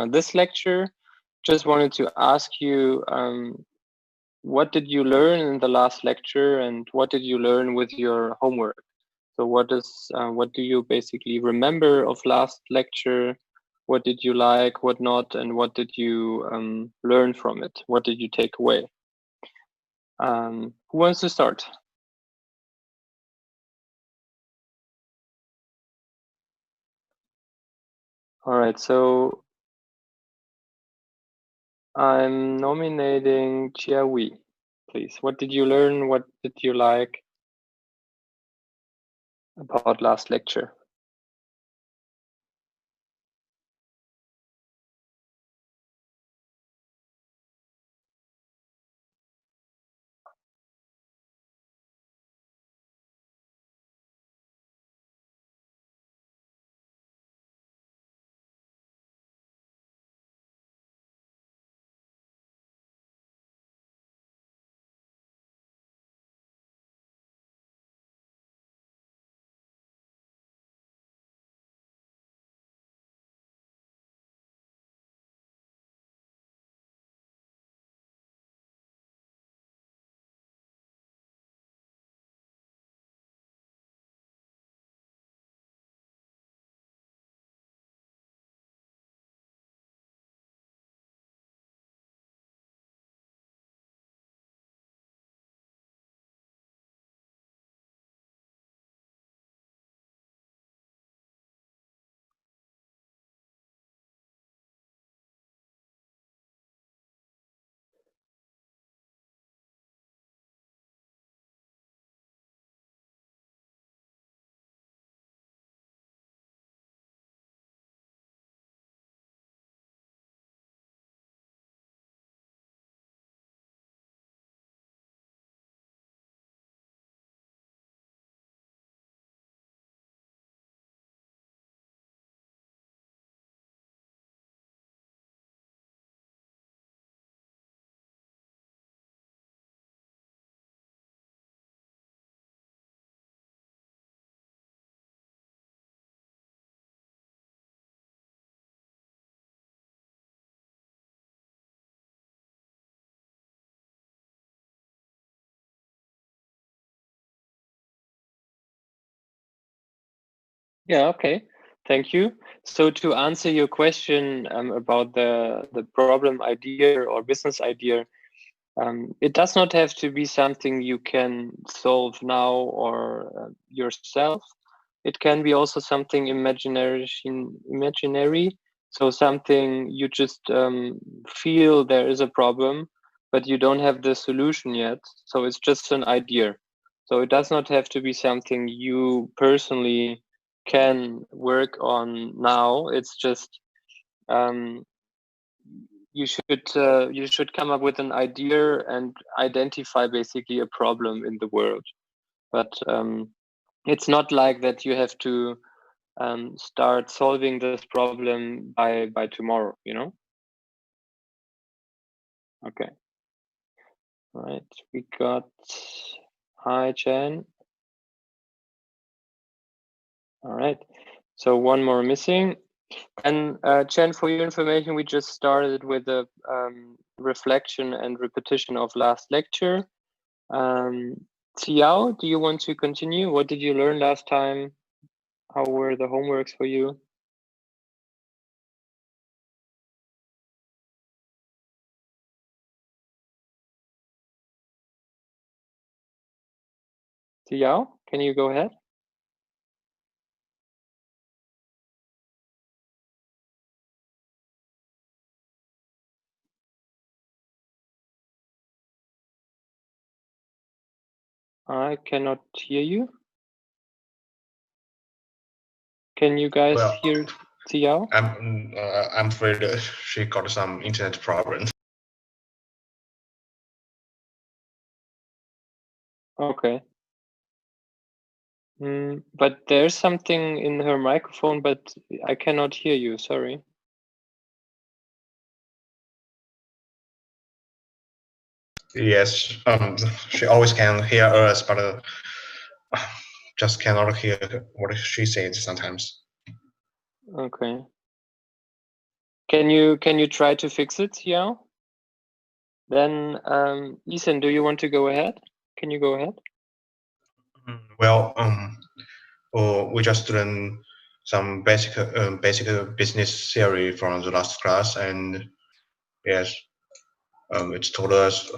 this lecture. Just wanted to ask you, what did you learn in the last lecture, and what did you learn with your homework? So what do you basically remember of last lecture? What did you like, what not, and what did you learn from it? What did you take away? Who wants to start? All right, so I'm nominating Chia Wei, please. What did you learn? What did you like about last lecture? Yeah, okay. Thank you. So to answer your question about the problem idea or business idea, it does not have to be something you can solve now or yourself. It can be also something imaginary. So something you just feel there is a problem, but you don't have the solution yet. So it's just an idea. So it does not have to be something you personally can work on now. It's just um, you should come up with an idea and identify basically a problem in the world. But it's not like that you have to start solving this problem by tomorrow. You know? Okay. All right. We got hi Chen. All right. So one more missing. And Chen, for your information, we just started with a reflection and repetition of last lecture. Xiao, do you want to continue? What did you learn last time? How were the homeworks for you? Xiao, can you go ahead? I cannot hear you. Can you guys hear Xiao? I'm afraid she got some internet problems. Okay. But there's something in her microphone, but I cannot hear you. Sorry. Yes, she always can hear us, but just cannot hear what she says sometimes. Okay. Can you try to fix it, Xiao? Then Ethan, do you want to go ahead? Can you go ahead? Well, we just learned some basic business theory from the last class, and yes, it's told us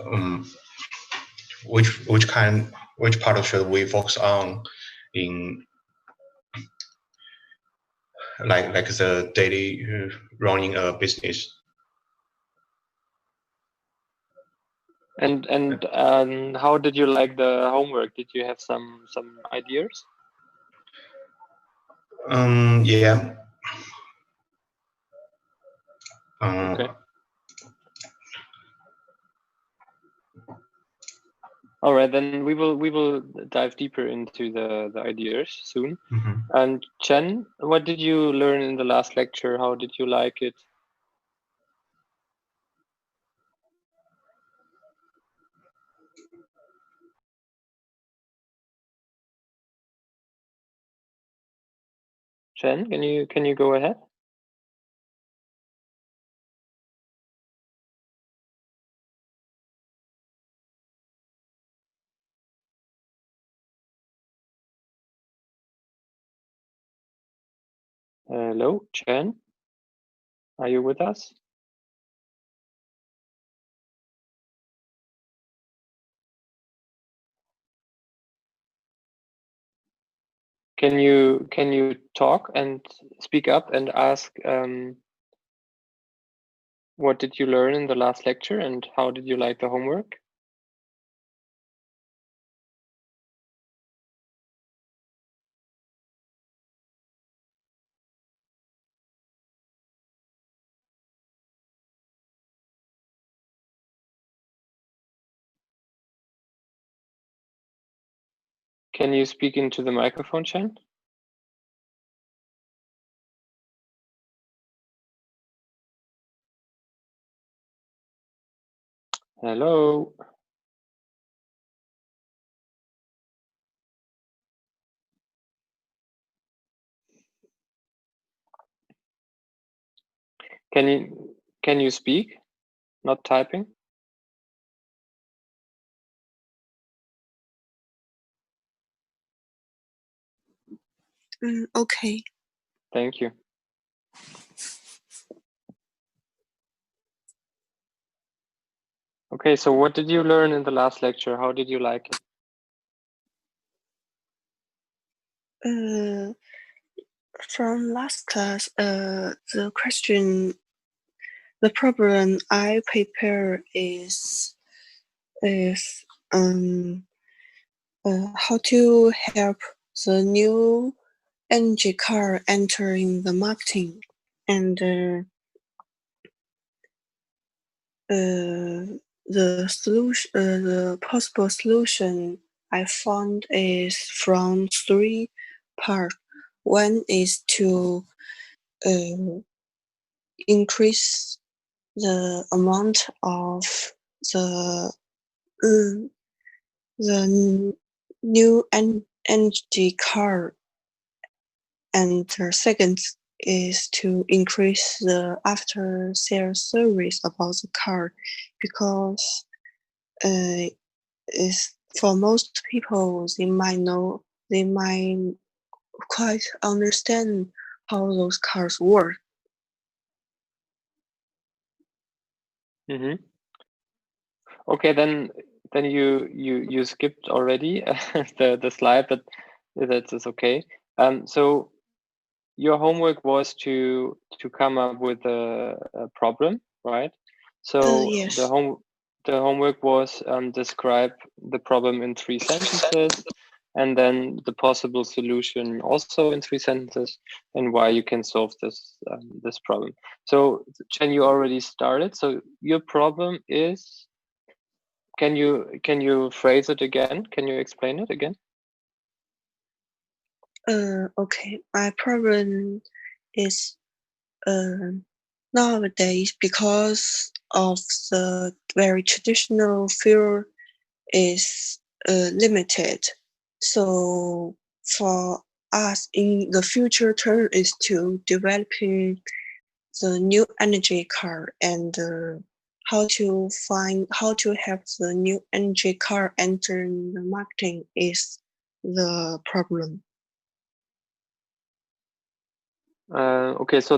which part should we focus on in like the daily running a business. And how did you like the homework? Did you have some ideas? Yeah. Okay. All right, then we will dive deeper into the ideas soon. Mm-hmm. And Chen, what did you learn in the last lecture? How did you like it? Chen, can you go ahead? Hello, Chen, are you with us? Can you talk and speak up and ask what did you learn in the last lecture and how did you like the homework? Can you speak into the microphone, Chen? Hello. Can you speak? Not typing? Okay. Thank you. Okay, so what did you learn in the last lecture? How did you like it? From last class, the problem I prepare is how to help the new energy car entering the marketing, and the solution, the possible solution I found is from three parts. One is to increase the amount of the the new energy car, and the second is to increase the after sales service about the car, because is for most people they might quite understand how those cars work. Mm-hmm. Okay, then you skipped already the slide, but that is okay. So your homework was to come up with a problem, right? So Yes. the homework was describe the problem in 3 sentences, and then the possible solution also in 3 sentences, and why you can solve this problem. So Chen, you already started. So your problem is, can you phrase it again? Can you explain it again? Okay, my problem is nowadays, because of the very traditional field is limited. So for us in the future term is to developing the new energy car and how to have the new energy car enter the marketing is the problem. Okay, so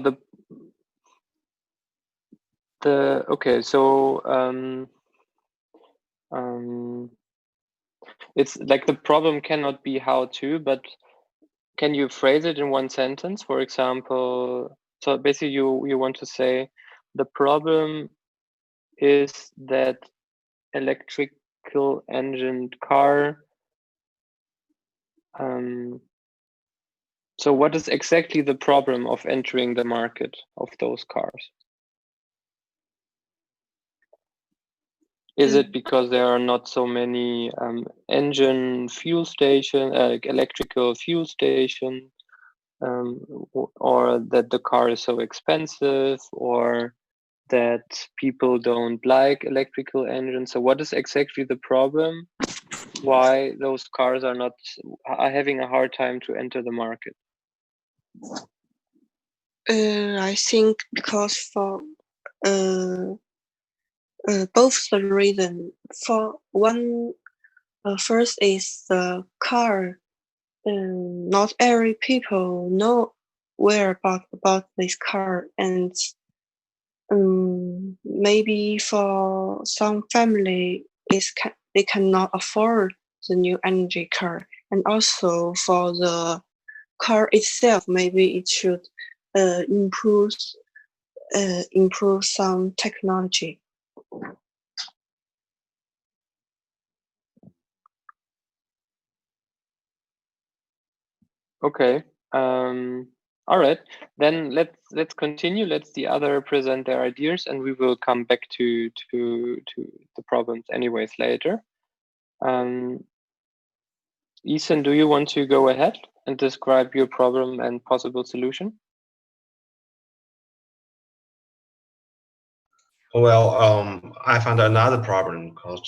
it's like the problem cannot be how to, but can you phrase it in one sentence? For example, so basically you want to say the problem is that electrical engined car. So what is exactly the problem of entering the market of those cars? Is it because there are not so many engine fuel station, electrical fuel station, or that the car is so expensive, or that people don't like electrical engines? So what is exactly the problem? Why those cars are having a hard time to enter the market? I think because for both the reason. For one, first is the car. Not every people know where about this car, and maybe for some family they cannot afford the new energy car, and also for the car itself, maybe it should improve some technology. Okay. All right. Then let's continue. Let's the other present their ideas, and we will come back to the problems anyways later. Ethan, do you want to go ahead and describe your problem and possible solution? Well, I found another problem because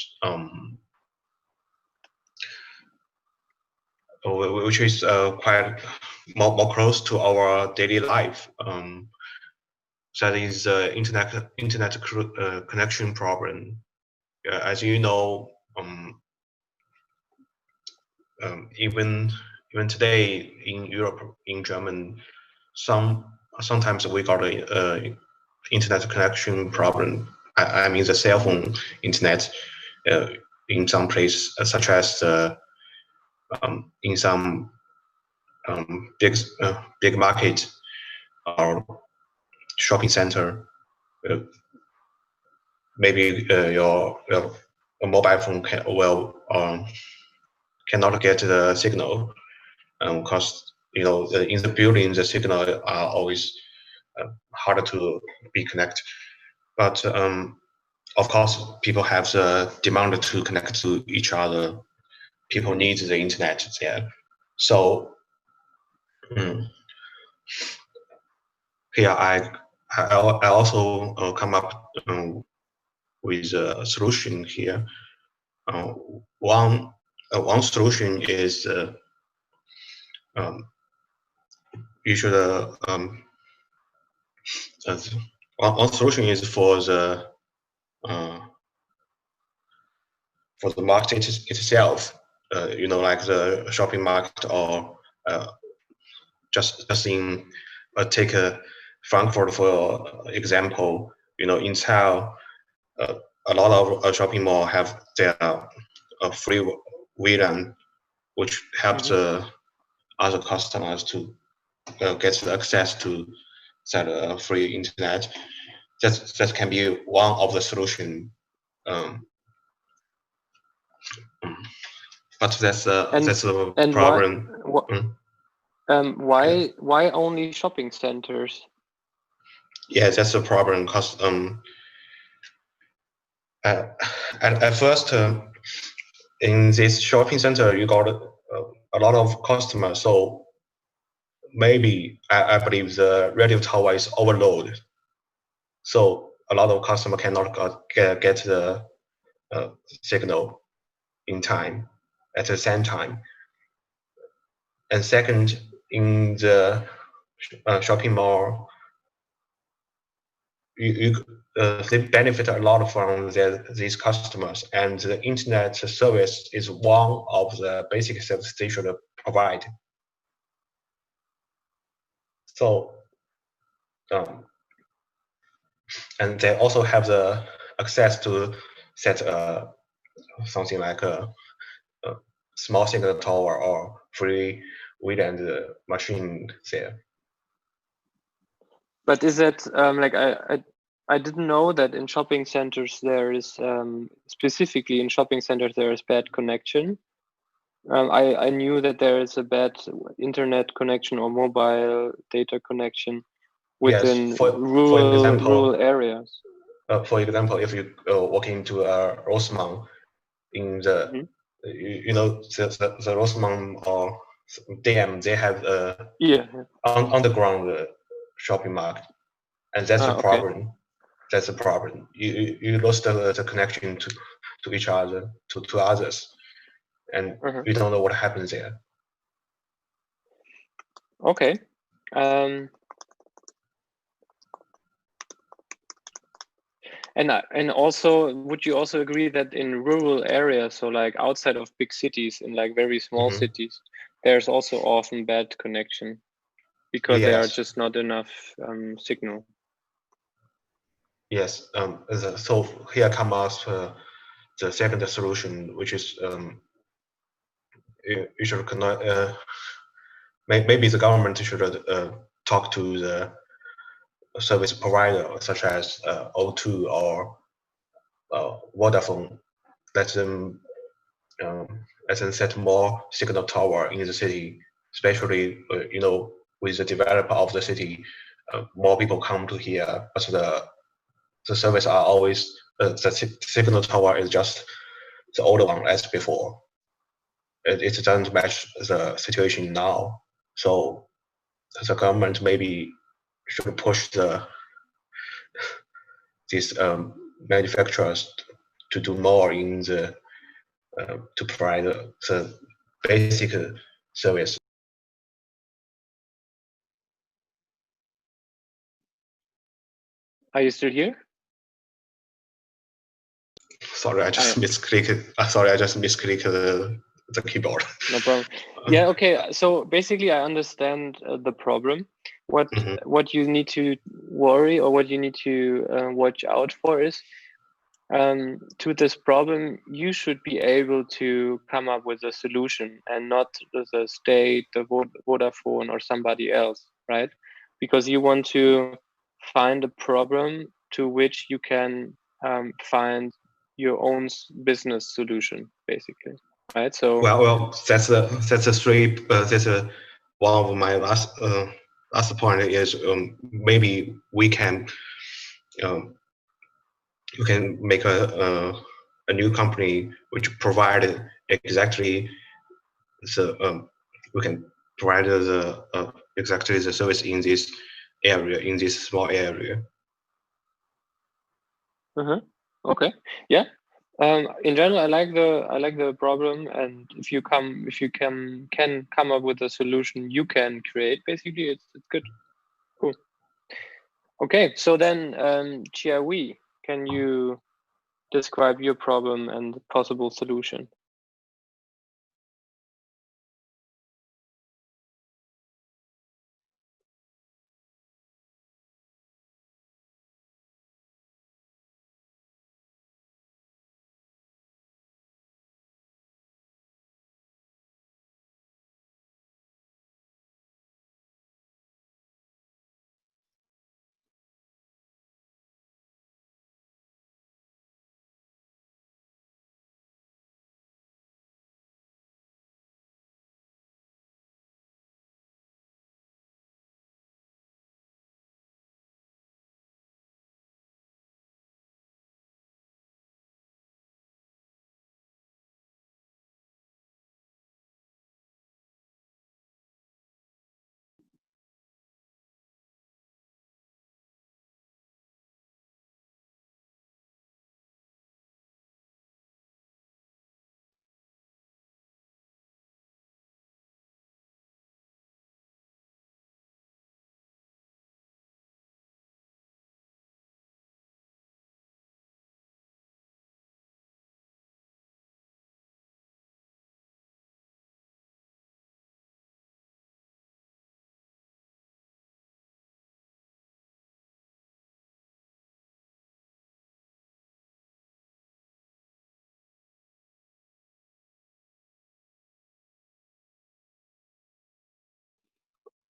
which is quite more close to our daily life. That is internet connection problem. As you know, even today in Europe, in Germany, sometimes we got a internet connection problem. I mean the cell phone internet in some place, such as in some big market or shopping center. Maybe your mobile phone cannot get the signal because in the building the signal are always harder to be connected. But of course, people have the demand to connect to each other. People need the internet there. So here I also come up with a solution here. One solution is you should one solution is for the market itself. Like the shopping market, or just in take Frankfurt for example. Inside a lot of shopping mall have their free VLAN, which helps other customers to get access to that free internet. That can be one of the solution. But that's a problem. Why only shopping centers? Yeah, that's a problem because at first in this shopping center you got a lot of customers, so maybe I believe the radio tower is overloaded, so a lot of customers cannot get the signal in time at the same time. And second, in the shopping mall, they benefit a lot from these customers, and the internet service is one of the basic services they should provide. So, and they also have the access to set something like a small signal tower or free VLAN machine there. But is that like I didn't know that in shopping centers there is specifically in shopping centers there is bad connection. I knew that there is a bad internet connection or mobile data connection within Yes, for example, rural areas. For example, if you walk into Rossmann in the you know the Rossmann or DM, they have underground shopping market, and that's the problem. Okay. That's the problem. You lost the connection to each other, to others, and you don't know what happens there. Okay. And also, would you also agree that in rural areas, so like outside of big cities, in like very small cities, there's also often bad connection because there are just not enough signal. Yes. So here comes the second solution, which is you should connect. Maybe the government should talk to the service provider, such as O2 or Vodafone. Let them set more signal tower in the city, especially with the developer of the city. More people come to here, but the service are always the signal tower is just the old one as before. It doesn't match the situation now. So the government maybe should push these manufacturers to do more in the to provide the basic service. Are you still here? Sorry, I just misclicked. Sorry, I just misclicked the keyboard. No problem. Yeah. Okay. So basically, I understand the problem. What you need to worry or what you need to watch out for is to this problem, you should be able to come up with a solution and not the state, the Vodafone, or somebody else, right? Because you want to find a problem to which you can find your own business solution, basically, right? So well, that's a three. That's one of my last point is maybe we can you can make a new company which provide exactly the we can provide the exactly the service in this area, in this small area. Okay. Yeah. In general, I like the problem, and if you can come up with a solution you can create, basically, it's good. Cool. Okay, so then, Chia-Wei, can you describe your problem and possible solution?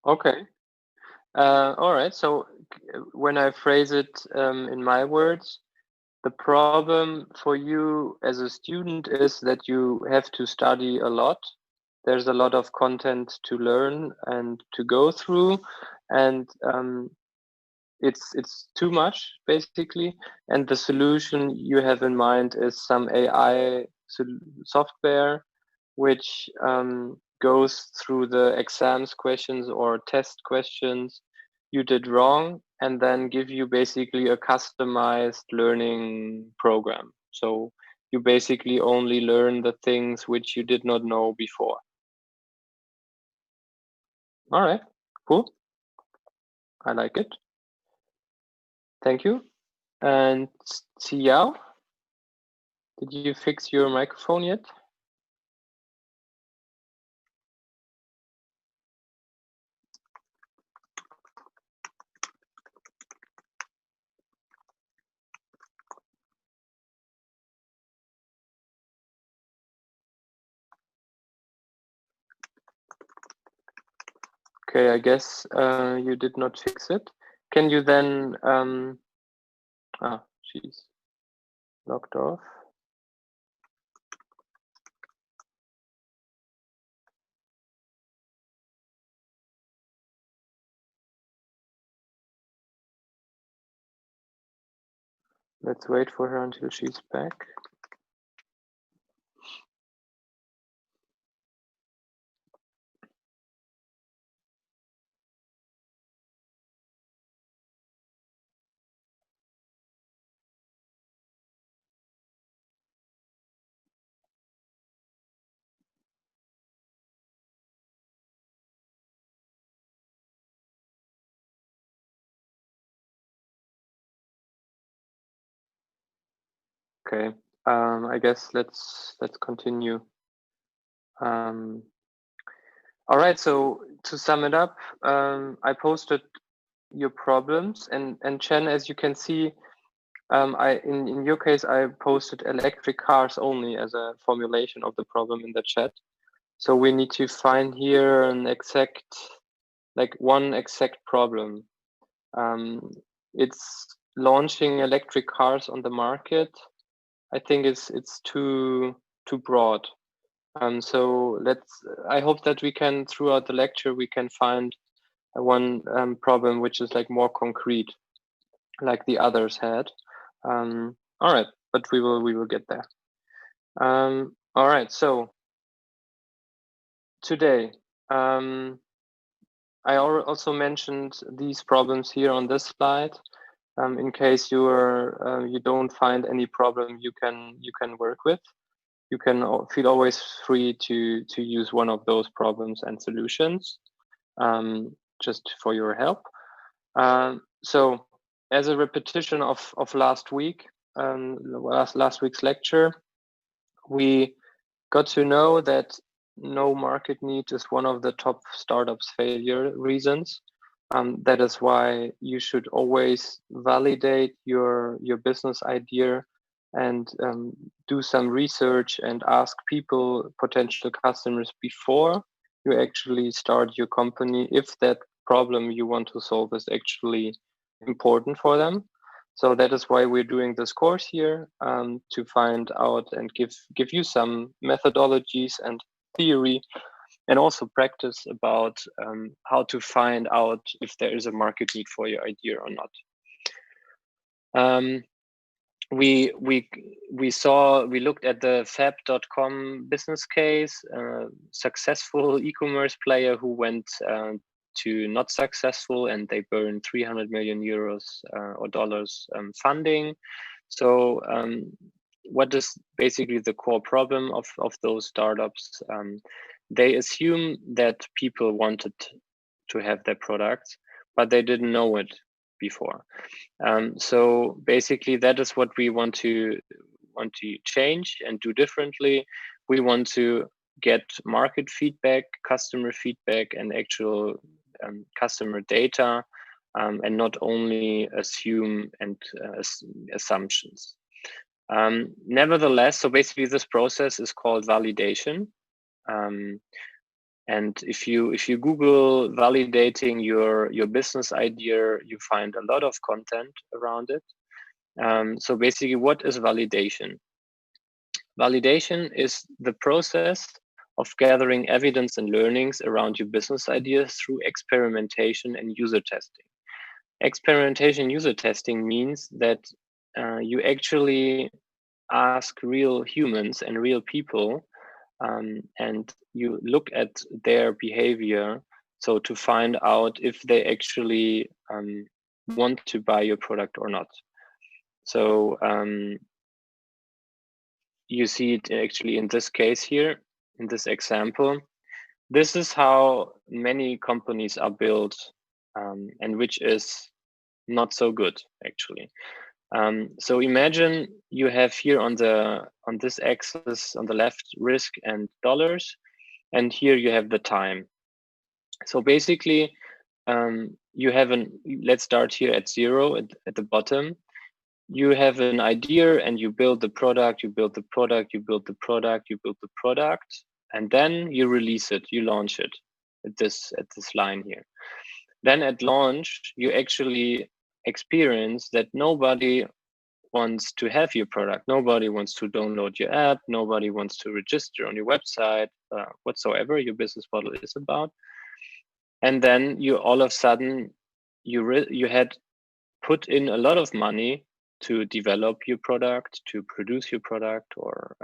Okay. All right. So when I phrase it in my words, the problem for you as a student is that you have to study a lot. There's a lot of content to learn and to go through, and it's too much basically. And the solution you have in mind is some AI software which goes through the exams questions or test questions you did wrong and then give you basically a customized learning program. So you basically only learn the things which you did not know before. All right, cool. I like it. Thank you. And Xiao, did you fix your microphone yet? Okay, I guess you did not fix it. Can you then, she's logged off. Let's wait for her until she's back. Okay, I guess let's continue. All right, so to sum it up, I posted your problems, and Chen, as you can see, in your case, I posted electric cars only as a formulation of the problem in the chat. So we need to find here an exact, like one exact problem. It's launching electric cars on the market. I think it's too broad. So I hope that we can, throughout the lecture, we can find one problem which is like more concrete, like the others had. All right, but we will get there. All right, so today, I also mentioned these problems here on this slide. In case you don't find any problem you can work with, you can feel always free to use one of those problems and solutions, just for your help. So as a repetition of last week, last week's lecture, we got to know that no market need is one of the top startups failure reasons. That is why you should always validate your business idea and do some research and ask people, potential customers, before you actually start your company if that problem you want to solve is actually important for them. So that is why we're doing this course here, to find out and give you some methodologies and theory and also practice about how to find out if there is a market need for your idea or not. We looked at the Fab.com business case, successful e-commerce player who went to not successful, and they burned 300 million euros or dollars funding. So what is basically the core problem of those startups? They assume that people wanted to have their products, but they didn't know it before. So basically, that is what we want to change and do differently. We want to get market feedback, customer feedback, and actual customer data, and not only assume and assumptions. Nevertheless, so basically this process is called validation. And if you Google validating your business idea, you find a lot of content around it. So basically, what is validation? Validation is the process of gathering evidence and learnings around your business ideas through experimentation and user testing. Experimentation user testing means that you actually ask real humans and real people, and you look at their behavior, so to find out if they actually want to buy your product or not. So you see it actually in this case here, in this example. This is how many companies are built, and which is not so good actually. So imagine you have here on this axis on the left risk and dollars, and here you have the time. So basically, you have let's start here at 0 at the bottom. You have an idea and you build the product, you build the product, you build the product, you build the product, and then you release it, you launch it at this line here. Then at launch, you actually experience that nobody wants to have your product. Nobody wants to download your app. Nobody wants to register on your website, whatsoever your business model is about. And then you all of a sudden, you had put in a lot of money to develop your product, to produce your product, or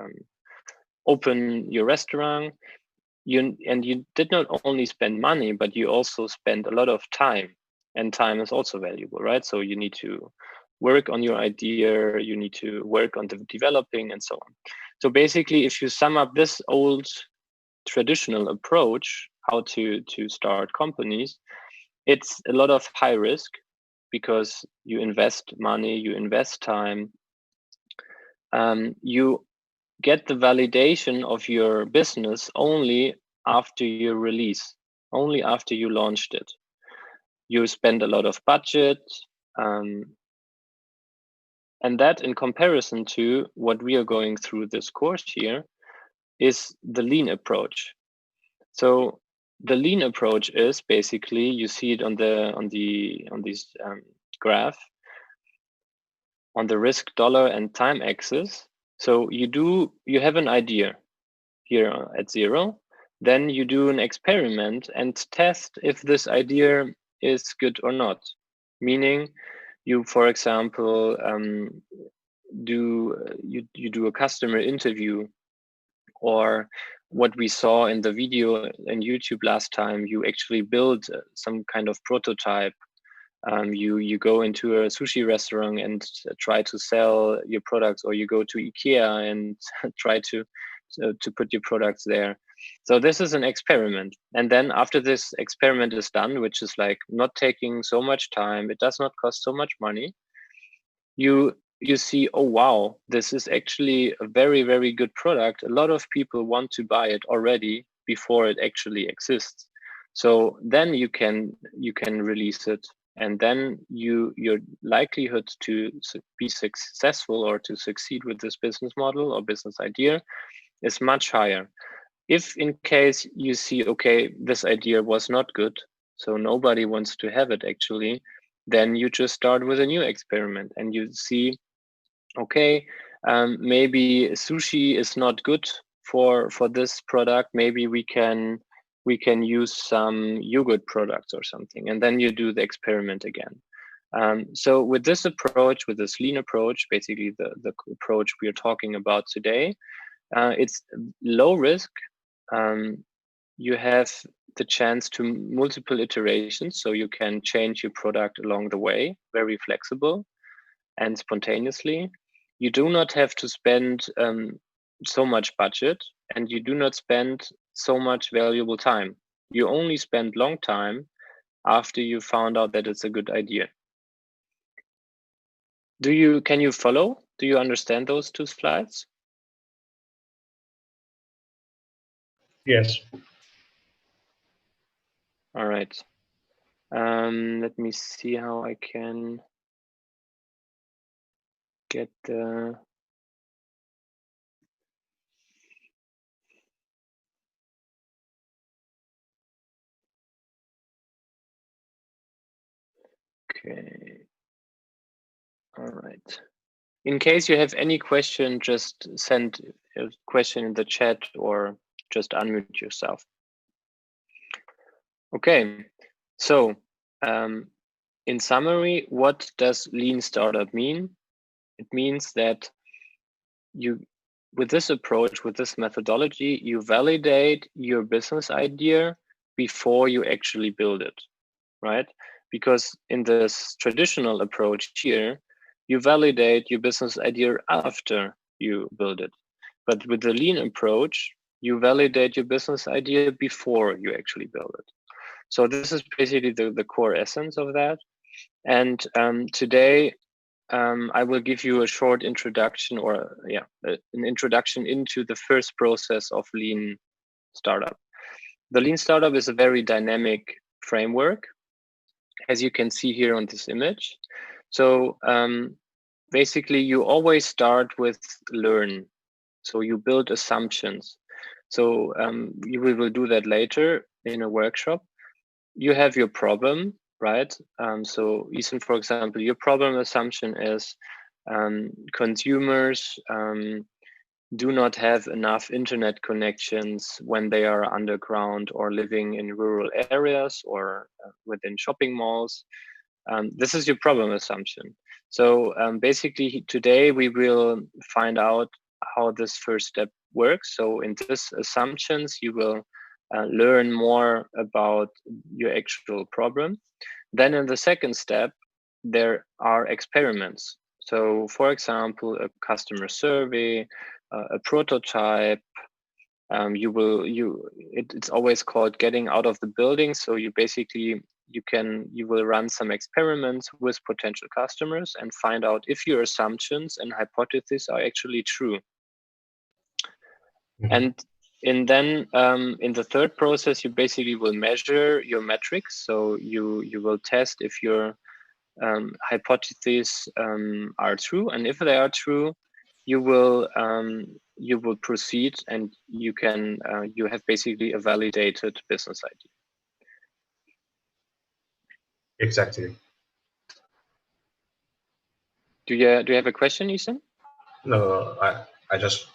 open your restaurant. You did not only spend money, but you also spend a lot of time, and time is also valuable, right? So you need to work on your idea, you need to work on the developing, and so on. So basically, if you sum up this old traditional approach, how to start companies, it's a lot of high risk, because you invest money, you invest time, you get the validation of your business only after your release, only after you launched it. You spend a lot of budget, and that, in comparison to what we are going through this course here, is the lean approach. So the lean approach is basically, you see it on this graph, on the risk, dollar, and time axis. So you have an idea here at 0, then you do an experiment and test if this idea is good or not. Meaning, you, for example, you do a customer interview, or what we saw in the video in YouTube last time, you actually build some kind of prototype. You go into a sushi restaurant and try to sell your products, or you go to IKEA and try to put your products there. So this is an experiment. And then after this experiment is done, which is like not taking so much time, it does not cost so much money, you see, oh wow, this is actually a very, very good product. A lot of people want to buy it already before it actually exists. So then you can release it, and then your likelihood to be successful or to succeed with this business model or business idea is much higher. If in case you see, okay, this idea was not good, so nobody wants to have it actually, then you just start with a new experiment and you see, okay, maybe sushi is not good for this product. Maybe we can use some yogurt products or something, and then you do the experiment again. So with this approach, with this lean approach, basically the approach we are talking about today, it's low risk. You have the chance to multiple iterations, so you can change your product along the way, very flexible and spontaneously. You do not have to spend so much budget, and you do not spend so much valuable time. You only spend long time after you found out that it's a good idea. Can you follow? Do you understand those two slides? Yes. All right. Let me see how I can get the Okay. All right. In case you have any question, just send a question in the chat or just unmute yourself. Okay, so in summary, what does Lean Startup mean? It means that with this approach, with this methodology, you validate your business idea before you actually build it, right? Because in this traditional approach here, you validate your business idea after you build it. But with the Lean approach, you validate your business idea before you actually build it. So this is basically the core essence of that. And today, I will give you a short introduction, or an introduction into the first process of Lean Startup. The Lean Startup is a very dynamic framework, as you can see here on this image. So basically, you always start with learn. So you build assumptions. So we will do that later in a workshop. You have your problem, right? So Ethan, for example, your problem assumption is consumers do not have enough internet connections when they are underground or living in rural areas or within shopping malls. This is your problem assumption. So basically today we will find out how this first step works. So in this assumptions, you will learn more about your actual problem. Then in the second step, there are experiments. So for example, a customer survey, a prototype. It's always called getting out of the building. So you basically you will run some experiments with potential customers and find out if your assumptions and hypotheses are actually true. Mm-hmm. And then in the third process, you basically will measure your metrics. So you will test if your hypotheses are true, and if they are true, you will proceed, and you have basically a validated business idea. Exactly. Do you have a question, Ethan? No, I just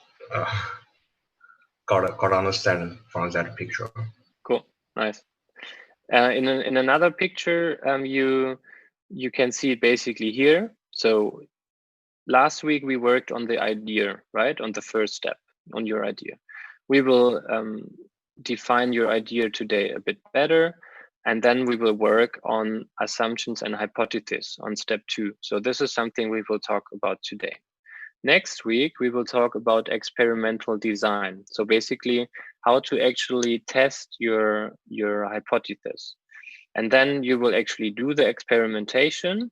got to understand from that picture. Cool, nice. In another picture, you can see it basically here. So last week we worked on the idea, right? On the first step, on your idea. We will define your idea today a bit better, and then we will work on assumptions and hypotheses on step 2. So this is something we will talk about today. Next week, we will talk about experimental design. So basically how to actually test your hypothesis. And then you will actually do the experimentation.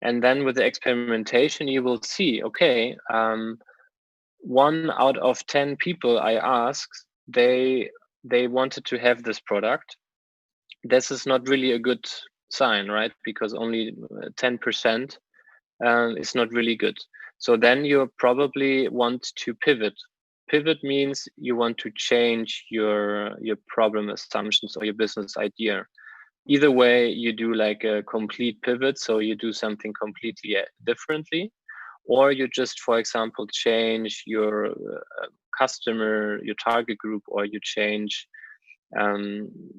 And then with the experimentation, you will see, okay, 1 out of 10 people I asked, they wanted to have this product. This is not really a good sign, right? Because only 10% is not really good. So then you probably want to pivot. Pivot means you want to change your problem assumptions or your business idea. Either way, you do like a complete pivot, so you do something completely differently, or you just, for example, change your customer, your target group, or you change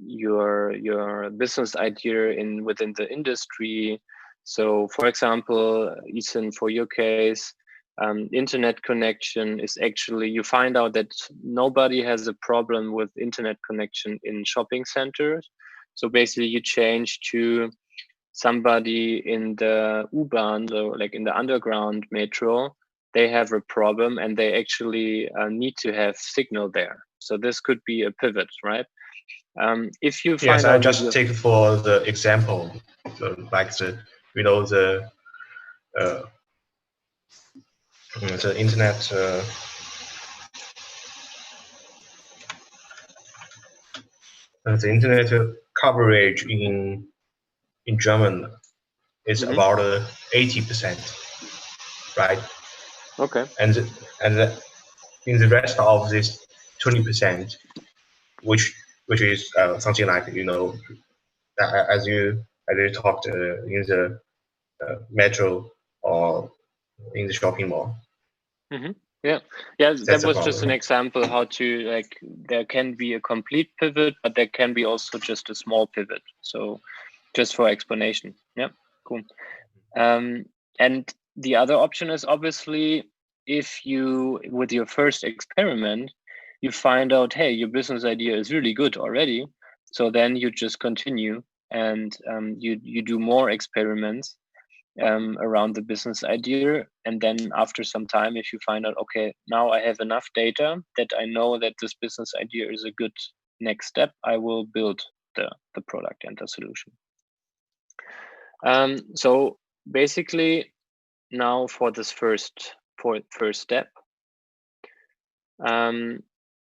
your business idea within the industry. So for example, Ethan, for your case, internet connection is actually, you find out that nobody has a problem with internet connection in shopping centers. So basically you change to somebody in the U-Bahn, so like in the underground metro, they have a problem and they actually need to have signal there. So this could be a pivot, right? If you find yes, I just take for the example, like the internet the internet coverage in German is about 80%, right? Okay. And in the rest of this 20%, which is something like as you they talked in the metro or in the shopping mall. Mm-hmm. Yeah, that That's was about just an example how to, like, there can be a complete pivot, but there can be also just a small pivot. So just for explanation. Yeah, cool. And the other option is obviously if you, with your first experiment, you find out, hey, your business idea is really good already. So then you just continue and you do more experiments around the business idea. And then after some time, if you find out, okay, now I have enough data that I know that this business idea is a good next step, I will build the product and the solution. So basically, now for this first step,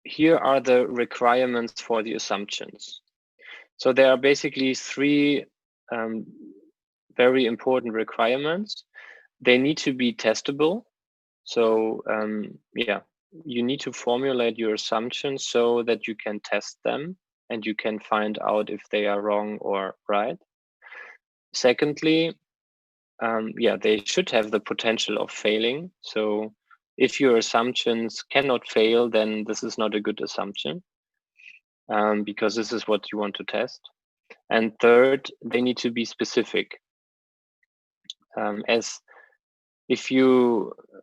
here are the requirements for the assumptions. So there are basically three very important requirements. They need to be testable. So yeah, you need to formulate your assumptions so that you can test them and you can find out if they are wrong or right. Secondly, yeah, they should have the potential of failing. So if your assumptions cannot fail, then this is not a good assumption because this is what you want to test. And third, they need to be specific.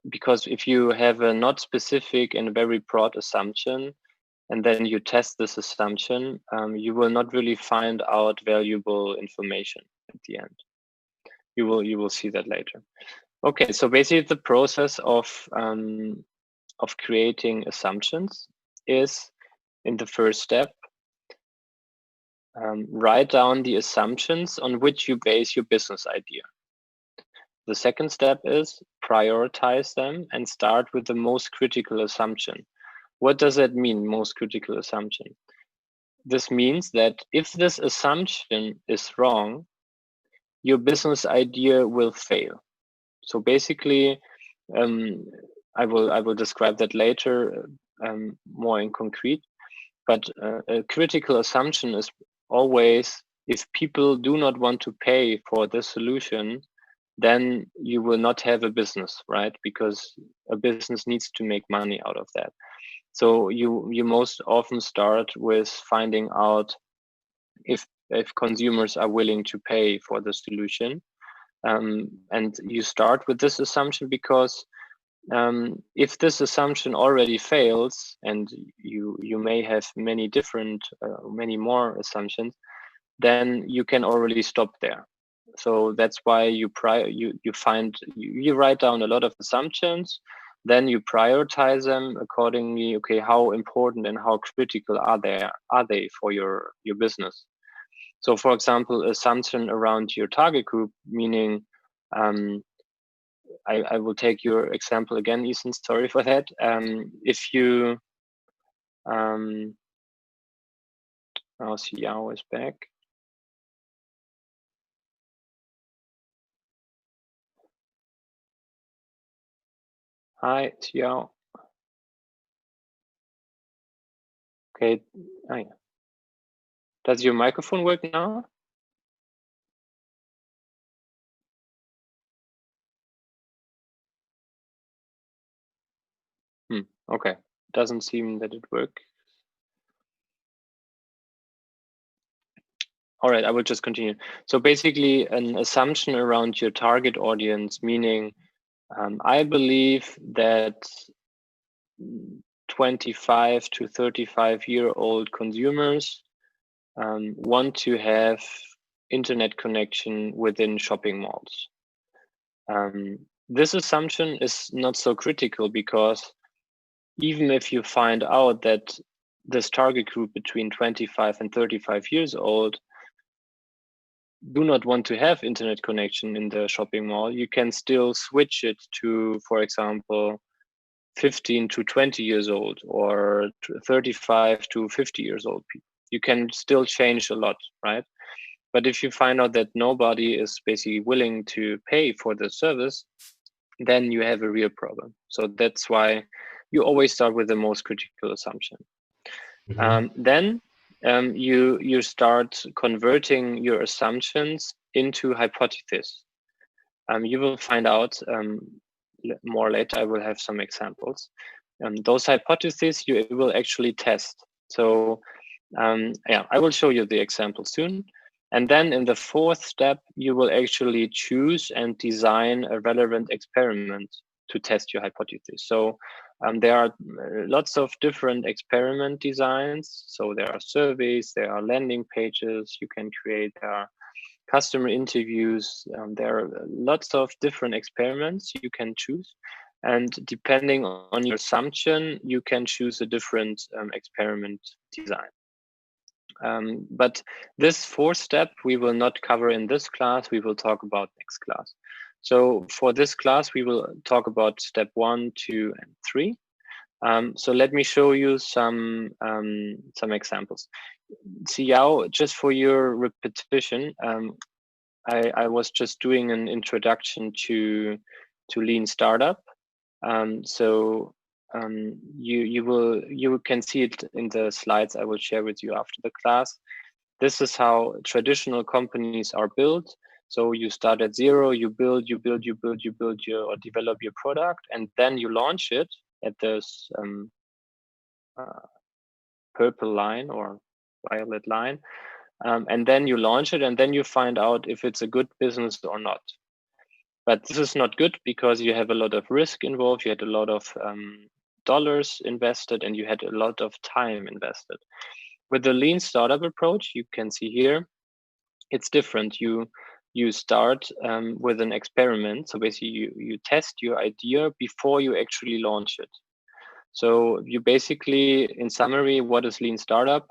Because if you have a not specific and very broad assumption, and then you test this assumption, you will not really find out valuable information at the end. You will see that later. Okay, so basically the process of creating assumptions is, in the first step, write down the assumptions on which you base your business idea. The second step is prioritize them and start with the most critical assumption. What does that mean, most critical assumption? This means that if this assumption is wrong, your business idea will fail. So basically, I will describe that later more in concrete. But a critical assumption is always, if people do not want to pay for the solution, then you will not have a business, right? Because a business needs to make money out of that. So you most often start with finding out if consumers are willing to pay for the solution. And you start with this assumption because if this assumption already fails, and you may have many more assumptions, then you can already stop there. So that's why you write down a lot of assumptions, then you prioritize them accordingly. Okay, how important and how critical are they for your business? So, for example, assumption around your target group, meaning I will take your example again, Ethan. Sorry for that. If you, now Xiao is back. Hi, Xiao. Okay. Oh, yeah. Does your microphone work now? Okay. Doesn't seem that it worked. All right, I will just continue. So basically an assumption around your target audience, meaning I believe that 25 to 35-year-old consumers want to have internet connection within shopping malls. This assumption is not so critical because even if you find out that this target group between 25 and 35 years old do not want to have internet connection in the shopping mall, you can still switch it to, for example, 15 to 20 years old or 35 to 50 years old people. You can still change a lot, right? But if you find out that nobody is basically willing to pay for the service, then you have a real problem. So that's why you always start with the most critical assumption. Then you start converting your assumptions into hypotheses. You will find out more later. I will have some examples. Those hypotheses you will actually test. So yeah, I will show you the example soon. And then in the fourth step, you will actually choose and design a relevant experiment to test your hypothesis. So there are lots of different experiment designs. So there are surveys, there are landing pages you can create, there are customer interviews. There are lots of different experiments you can choose. And depending on your assumption, you can choose a different experiment design. But this fourth step we will not cover in this class. We will talk about next class. So for this class, we will talk about step 1, 2, and 3. So let me show you some examples. Xiao, just for your repetition, I was just doing an introduction to Lean Startup. You can see it in the slides I will share with you after the class. This is how traditional companies are built. So you start at 0, you build or develop your product, and then you launch it at this purple line or violet line. And then you launch it, and then you find out if it's a good business or not. But this is not good because you have a lot of risk involved. You had a lot of dollars invested, and you had a lot of time invested. With the Lean Startup approach, you can see here, it's different. You start with an experiment. So basically, you test your idea before you actually launch it. So you basically, in summary, what is Lean Startup?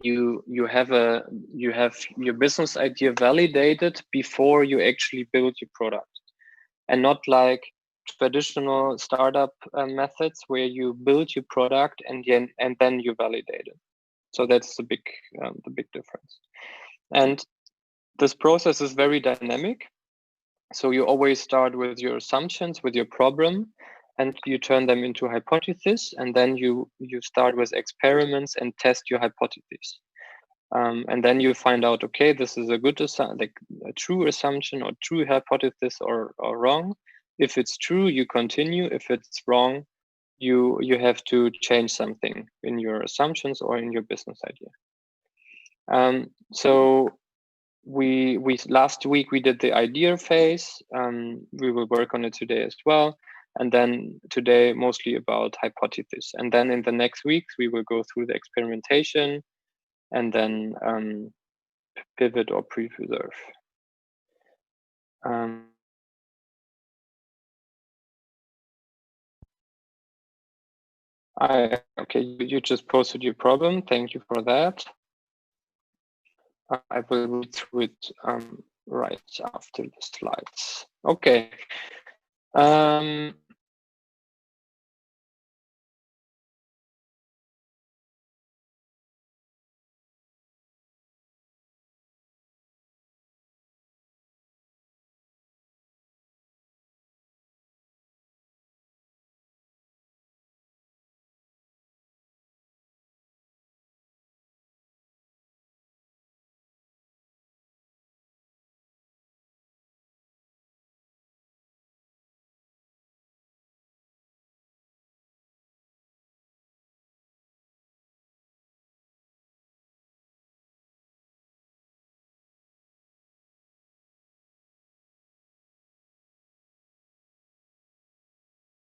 You have your business idea validated before you actually build your product, and not like traditional startup methods where you build your product and then you validate it. So that's the big difference. And this process is very dynamic. So you always start with your assumptions, with your problem, and you turn them into hypotheses, and then you start with experiments and test your hypotheses. And then you find out, okay, this is a good like a true assumption or true hypothesis or wrong. If it's true, you continue. If it's wrong, you have to change something in your assumptions or in your business idea. So we last week we did the idea phase. We will work on it today as well. And then today mostly about hypothesis. And then in the next weeks, we will go through the experimentation and then pivot or pre-preserve. Okay, you just posted your problem. Thank you for that. I will read through it right after the slides. Okay.